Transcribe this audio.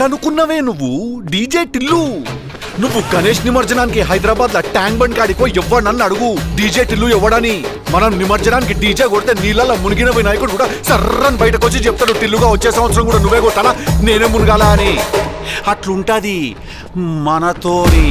ఎవడనుకున్నవే నువ్వు? డీజే టిల్లు. నువ్వు గణేష్ నిమజ్జనానికి హైదరాబాద్ లో ట్యాంక్ బండ్ కాడికో ఎవడనన్ను అడుగు డీజే టిల్లు ఎవడని. మనం నిమజ్జనానికి డీజే కొడితే నీళ్ళలో మునిగిన వినాయకుడు కూడా సర్రని బయటకు వచ్చి చెప్తాడు టిల్లుగా వచ్చే సంవత్సరం కూడా నువ్వే కొట్టాలా నేనే మునగాల అని. అట్లుంటది మనతోని.